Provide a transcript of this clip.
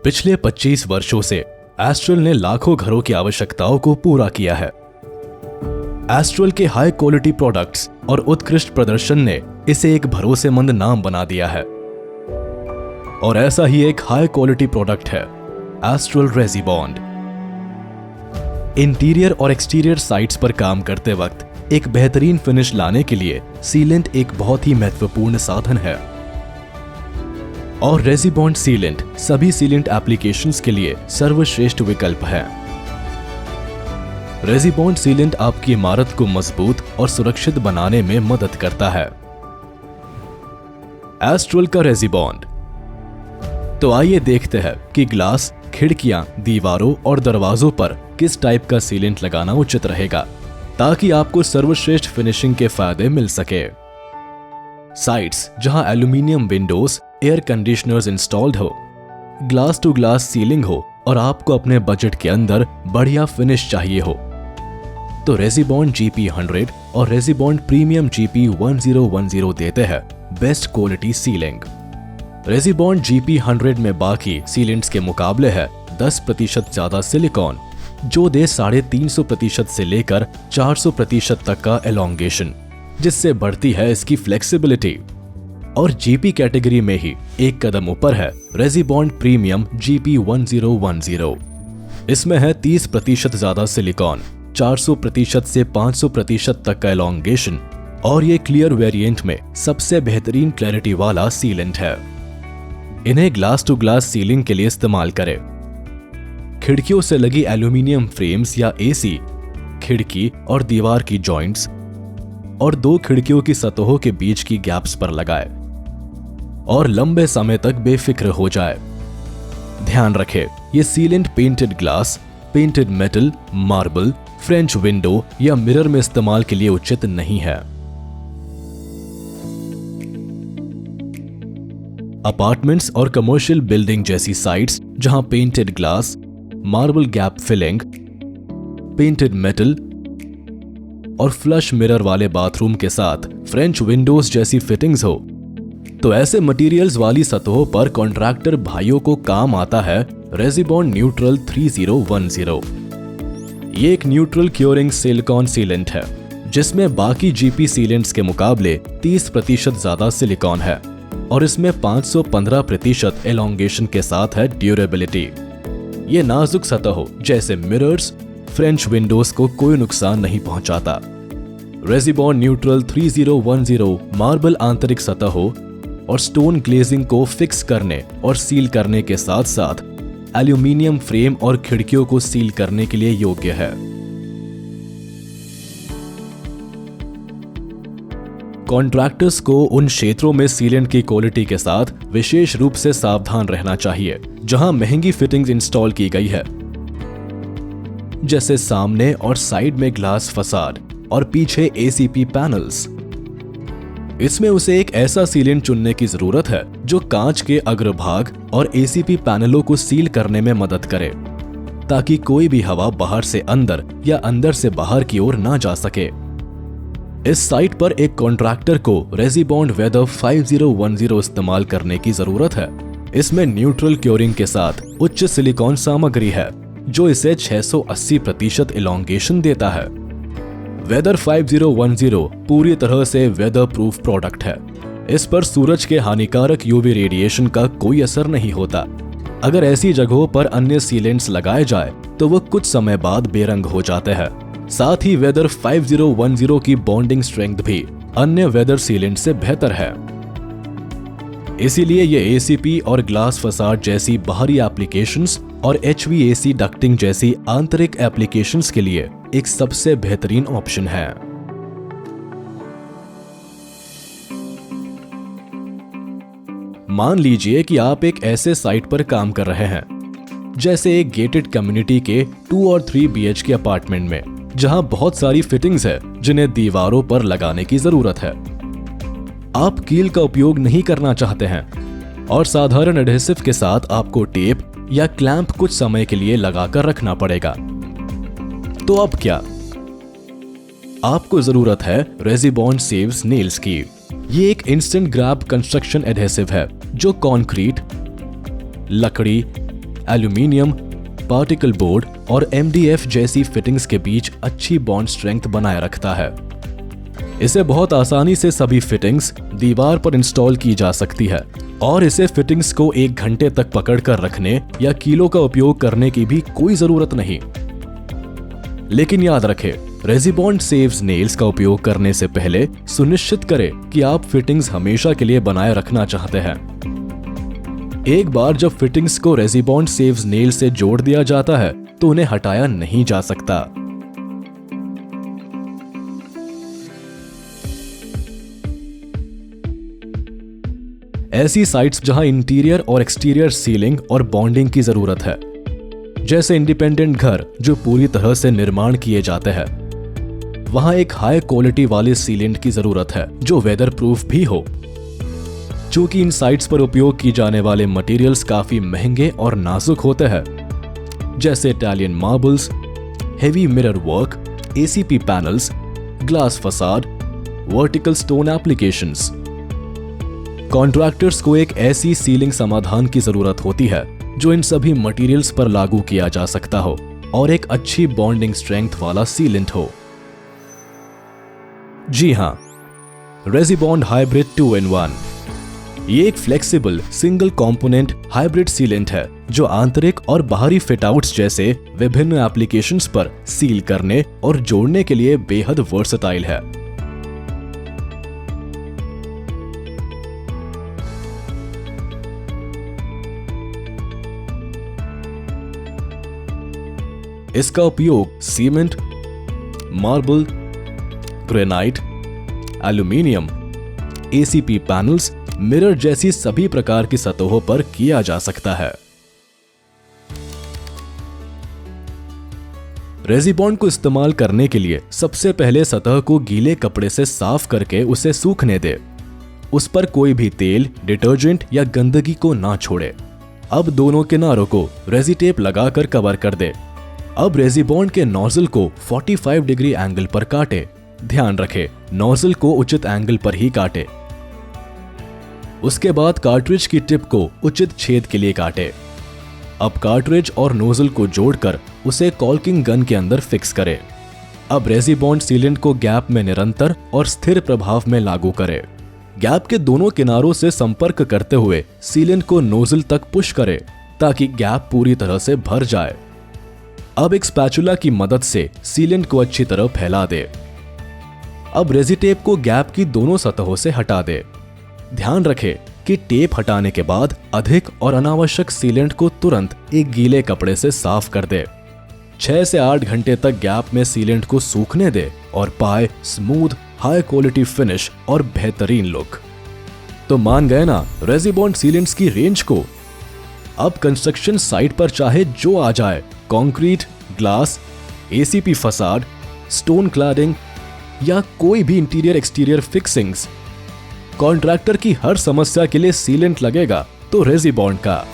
पिछले 25 वर्षों से एस्ट्रल ने लाखों घरों की आवश्यकताओं को पूरा किया है। एस्ट्रल के हाई क्वालिटी प्रोडक्ट्स और उत्कृष्ट प्रदर्शन ने इसे एक भरोसेमंद नाम बना दिया है। और ऐसा ही एक हाई क्वालिटी प्रोडक्ट है एस्ट्रल रेजिबॉन्ड। इंटीरियर और एक्सटीरियर साइट्स पर काम करते वक्त एक बेहतरीन फिनिश लाने के लिए सीलेंट एक बहुत ही महत्वपूर्ण साधन है। और रेजिबॉन्ड सीलेंट सभी सीलेंट एप्लीकेशंस के लिए सर्वश्रेष्ठ विकल्प है। रेजिबॉन्ड सीलेंट आपकी इमारत को मजबूत और सुरक्षित बनाने में मदद करता है। एस्ट्रल का रेजिबॉन्ड। तो आइए देखते हैं कि ग्लास, खिड़कियां, दीवारों और दरवाजों पर किस टाइप का सीलेंट लगाना उचित रहेगा ताकि आपको सर्वश्रेष्ठ फिनिशिंग के फायदे मिल सके। साइट्स जहां aluminium Windows, air conditioners installed हो, ग्लास टू ग्लास सीलिंग हो और आपको अपने बजट के अंदर बढ़िया फिनिश चाहिए हो तो रेजिबॉन्ड GP100 और रेजिबॉन्ड प्रीमियम GP1010 देते हैं बेस्ट क्वालिटी सीलिंग। रेजिबॉन्ड GP100 में बाकी सीलेंट्स के मुकाबले है 10% ज्यादा सिलिकॉन, जो दे 350% से लेकर 400% तक का एलोंगेशन, जिससे बढ़ती है इसकी फ्लेक्सिबिलिटी। और GP कैटेगरी में ही एक कदम ऊपर है रेजिबॉन्ड प्रीमियम GP1010। इसमें है 30% ज्यादा सिलिकॉन, 400% से 500% तक का एलोंगेशन और ये क्लियर वेरिएंट में सबसे बेहतरीन क्लैरिटी वाला सीलेंट है। इन्हें ग्लास टू ग्लास सीलिंग के लिए इस्तेमाल करें। खिड़कियों से लगी एल्यूमिनियम फ्रेम्स या AC, खिड़की और दीवार की जॉइंट्स और 2 खिड़कियों की सतहों के बीच की गैप्स पर लगाए और लंबे समय तक बेफिक्र हो जाए। ध्यान रखें, ये sealant painted glass, painted metal, marble, French window या मिरर में इस्तेमाल के लिए उचित नहीं है। अपार्टमेंट्स और कमर्शियल बिल्डिंग जैसी साइट्स जहां painted glass, marble gap filling, painted metal और फ्लश मिरर वाले बाथरूम के साथ फ्रेंच विंडोज जैसी फिटिंग्स हो तो ऐसे मटेरियल्स वाली सतहों पर कॉन्ट्रैक्टर भाइयों को काम आता है रेजिबॉन्ड न्यूट्रल 3010। ये एक न्यूट्रल क्योरिंग सिलिकॉन सीलेंट है जिसमें बाकी GP सीलेंट्स के मुकाबले 30% ज्यादा सिलिकॉन है और इसमें 515% एलोंगेशन के साथ है ड्यूरेबिलिटी। ये नाजुक सतहों जैसे मिरर्स, फ्रेंच विंडोज को कोई नुकसान नहीं पहुंचाता। रेजिबॉन्ड न्यूट्रल 3010 मार्बल आंतरिक सतहों और स्टोन ग्लेजिंग को फिक्स करने और सील करने के साथ साथ एल्यूमिनियम फ्रेम और खिड़कियों को सील करने के लिए योग्य है। कॉन्ट्रैक्टर्स को उन क्षेत्रों में सीलेंट की क्वालिटी के साथ विशेष रूप से सावधान रहना चाहिए जहां महंगी फिटिंग्स इंस्टॉल की गई है, जैसे सामने और साइड में ग्लास फसाड और पीछे ACP पैनल्स। इसमें उसे एक ऐसा सीलेंट चुनने की जरूरत है जो कांच के अग्रभाग और ACP पैनलों को सील करने में मदद करे ताकि कोई भी हवा बाहर से अंदर या अंदर से बाहर की ओर ना जा सके। इस साइट पर एक कॉन्ट्रैक्टर को रेजिबॉन्ड वेदर 5010 इस्तेमाल करने की जरूरत है। इसमें न्यूट्रल क्योरिंग के साथ उच्च सिलिकॉन सामग्री है जो इसे 680% एलोंगेशन देता है। वेदर 5010 पूरी तरह से वेदर प्रूफ प्रोडक्ट है। इस पर सूरज के हानिकारक UV रेडिएशन का कोई असर नहीं होता। अगर ऐसी जगहों पर अन्य सीलेंट्स लगाए जाए तो वो कुछ समय बाद बेरंग हो जाते हैं। साथ ही वेदर 5010 की बॉन्डिंग स्ट्रेंथ भी अन्य वेदर सीलेंट से बेहतर है। इसीलिए ये ACP और ग्लास फसाड जैसी बाहरी एप्लीकेशंस और HVAC डक्टिंग जैसी आंतरिक एप्लीकेशंस के लिए एक सबसे बेहतरीन ऑप्शन है। मान लीजिए कि आप एक ऐसे साइट पर काम कर रहे हैं जैसे एक गेटेड कम्युनिटी के 2 और 3 BHK अपार्टमेंट में, जहां बहुत सारी फिटिंग्स है जिन्हें दीवारों पर लगाने की जरूरत है। आप कील का उपयोग नहीं करना चाहते हैं और साधारण एडहेसिव के साथ आपको टेप या क्लैंप कुछ समय के लिए लगाकर रखना पड़ेगा। तो अब क्या? आपको जरूरत है रेजिबॉन्ड सेव्स नेल्स की। ये एक इंस्टेंट ग्रैब कंस्ट्रक्शन एडहेसिव है जो कंक्रीट, लकड़ी, एल्यूमिनियम, पार्टिकल बोर्ड और MDF जैसी फिटिंग्स के बीच अच्छी बॉन्ड स्ट्रेंथ बनाए रखता है। इसे बहुत आसानी से सभी फिटिंग्स दीवार पर इंस्टॉल की जा सकती है और इसे फिटिंग्स को 1 घंटे तक पकड़कर रखने या कीलों का उपयोग करने की भी कोई जरूरत नहीं। लेकिन याद रखें, रेजिबॉन्ड सेव्स नेल्स का उपयोग करने से पहले सुनिश्चित करें कि आप फिटिंग्स हमेशा के लिए बनाए रखना चाहते हैं। एक बार जब फिटिंग्स को रेजिबॉन्ड सेव्स नेल से जोड़ दिया जाता है तो उन्हें हटाया नहीं जा सकता। ऐसी साइट्स जहां इंटीरियर और एक्सटीरियर सीलिंग और बॉन्डिंग की जरूरत है, जैसे इंडिपेंडेंट घर जो पूरी तरह से निर्माण किए जाते हैं, वहां एक हाई क्वालिटी वाले सीलेंट की जरूरत है जो वेदर प्रूफ भी हो। चूंकि इन साइट्स पर उपयोग की जाने वाले मटेरियल्स काफी महंगे और नाजुक होते हैं, जैसे Italian marbles, heavy mirror work, ACP panels, glass facade, vertical stone applications. Contractors को एक ऐसी सीलिंग समाधान की जरूरत होती है जो इन सभी मटेरियल्स पर लागू किया जा सकता हो और एक अच्छी बॉन्डिंग स्ट्रेंथ वाला सीलेंट हो। जी हां, रेजिबॉन्ड हाइब्रिड 2-in-1 ये एक flexible single component hybrid sealant है जो आंतरिक और बाहरी फिटआउट्स जैसे विभिन्न एप्लीकेशंस पर सील करने और जोड़ने के लिए बेहद वर्सेटाइल है। इसका उपयोग cement, marble, granite, aluminium, ACP panels, mirror जैसी सभी प्रकार की सतहों पर किया जा सकता है। रेजिबॉन्ड को इस्तेमाल करने के लिए सबसे पहले सतह को गीले कपड़े से साफ करके उसे सूखने दे। उस पर कोई भी तेल, डिटर्जेंट या गंदगी को ना छोड़े। अब दोनों किनारों को रेजी टेप लगाकर कवर कर दे। अब रेजिबॉन्ड के नोजल को 45 डिग्री एंगल पर काटे। ध्यान रखें, नोजल को उचित एंगल पर ही काटे। उसके बाद कार्ट्रिज की टिप को उचित छेद के लिए काटे। अब कार्ट्रिज और नोजल को जोड़कर उसे कॉल्किंग गन के अंदर फिक्स करें। अब रेजिबॉन्ड सीलेंट को गैप में निरंतर और स्थिर प्रभाव में लागू करें। गैप के दोनों किनारों से संपर्क करते हुए सीलेंट को नोजल तक पुश करें ताकि गैप पूरी तरह से भर जाए। अब एक स्पैचुला की मदद से सीलेंट को अच्छी तरह फैला दे। अब रेजी टेप को गैप की दोनों सतहों से हटा दे। ध्यान रखें कि टेप हटाने के बाद अधिक और अनावश्यक सीलेंट को तुरंत एक गीले कपड़े से साफ कर दे। 6 से 8 घंटे तक गैप में सीलेंट को सूखने दे और पाए स्मूथ, हाई क्वालिटी फिनिश और बेहतरीन लुक। तो मान गए ना रेजिबॉन्ड सीलेंट्स की रेंज को। अब कंस्ट्रक्शन साइट पर चाहे जो आ जाए, concrete, glass, ACP facade, stone cladding या कोई भी इंटीरियर एक्सटीरियर फिक्सिंग्स, कॉन्ट्रैक्टर की हर समस्या के लिए सीलेंट लगेगा तो रेजिबॉन्ड का।